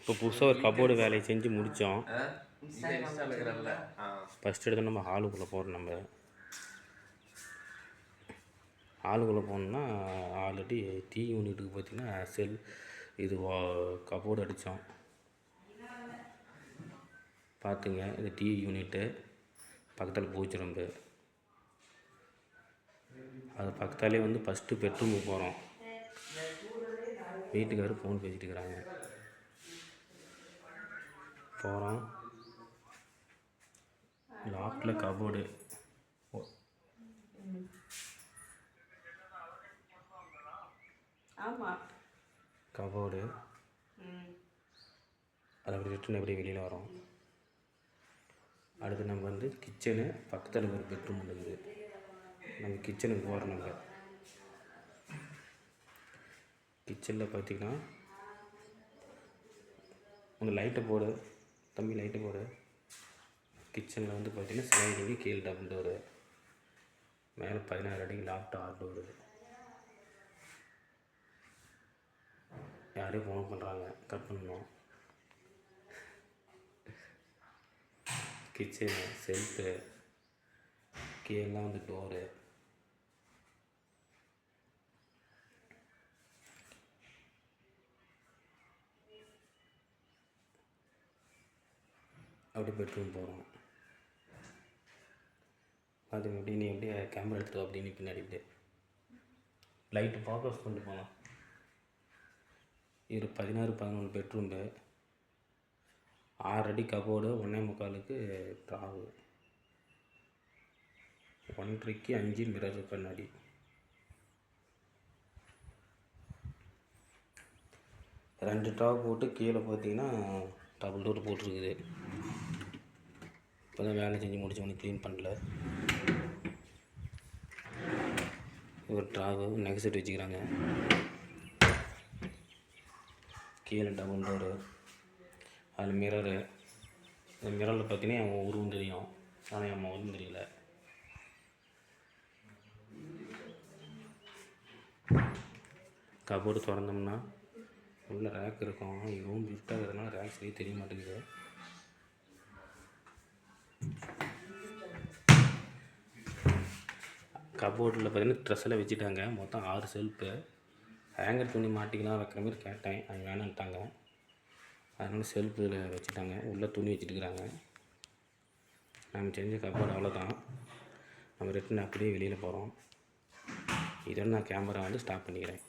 இப்போ புதுசாக ஒரு கபோர்டு வேலையை செஞ்சு முடித்தோம். ஃபஸ்ட் எடுத்து நம்ம ஹாலுக்குள்ளே போகிறோம். நம்ம ஹாலுக்குள்ளே போனோம்னா ஆல்ரெடி டீ யூனிட்டுக்கு பார்த்திங்கன்னா இது கபோர்டு அடித்தோம். பார்த்துங்க, இது டீ யூனிட்டு பக்கத்தில் பூச்சி ரொம்ப. அது பக்கத்தாலே வந்து ஃபஸ்ட்டு பெட்ரூமுக்கு போகிறோம். வீட்டுக்காரர் ஃபோன் பேசிகிட்டு இருக்கிறாங்க. போகிறோம். லாஃப்டில் கபோர்டு கபோர்டு அதை அப்படி ரிட்டன் எப்படி வெளியில் வரோம். அடுத்து நம்ம வந்து கிச்சனு பக்கத்தில் ஒரு பெட்ரூம் இருக்குது. நம்ம கிச்சனுக்கு போகிறோம். நம்ம கிச்சனில் பார்த்திங்கன்னா உங்கள் லைட்டை போடு தம்பி, லைட்டை போடு. கிச்சனில் வந்து பார்த்திங்கன்னா ஸ்லைடிங்கு கீழே டபுள் டோரு, மேலே 16 அடிக்கு லாஃப்ட் 6 டோரு. யாரையும் ஃபோன் பண்ணுறாங்க, கட் பண்ணணும். கிச்சனு செல்ஃபு கீழெலாம் வந்து டோரு. அப்படி பெட்ரூம் போகிறோம். அது எப்படி நீ எப்படி கேமரா எடுத்துகிட்டு அப்படின்னு பின்னாடி இப்படி லைட்டு ஃபோக்கஸ் கொண்டு போகலாம். இது 16-11 பெட்ரூம்பு, 6 அடி கபோர்டு, 1.25க்கு ட்ராவு, 1.5க்கு 5 மிரர் கண்ணாடி. ரெண்டு ட்ராவ் போட்டு கீழே பார்த்தீங்கன்னா டபுள் டோர் போட்டிருக்குது. இப்போ தான் வேலை செஞ்சு முடிச்சவொன்னே க்ளீன் பண்ணல. ஒரு ட்ராவு நெக்ஸ்ட் வச்சுக்கிறாங்க. கீழே டபுள் டோரு, அதில் மிரரு. இந்த மிரரில் பார்த்தீங்கன்னா என் உருவம் தெரியும், ஆனால் என் முகம் தெரியல. கபோர்டு திறந்தோம்னா உள்ள ரேக் இருக்கும். ரூம் லிஃப்டாக இருக்கிறதுனால ரேக் சரியாக தெரிய மாட்டேங்குது. கபோர்டில் பார்த்தீங்கன்னா ட்ரெஸ்ஸில் வச்சுட்டாங்க. மொத்தம் 6 செல்ஃபு. ஹேங்கர் துணி மாட்டிக்கலாம் வைக்கிற மாதிரி கேட்டேன், அது வேணான்ட்டாங்க. அதனால் செல்ஃபில் வச்சுட்டாங்க. உள்ளே துணி வச்சுட்டுருக்குறாங்க. நம்ம செஞ்ச கபோர்டு அவ்வளோதான். நம்ம ரிட்டன் அப்படியே வெளியில் போகிறோம். இதோட நான் கேமரா வந்து ஸ்டாப் பண்ணிக்கிறேன்.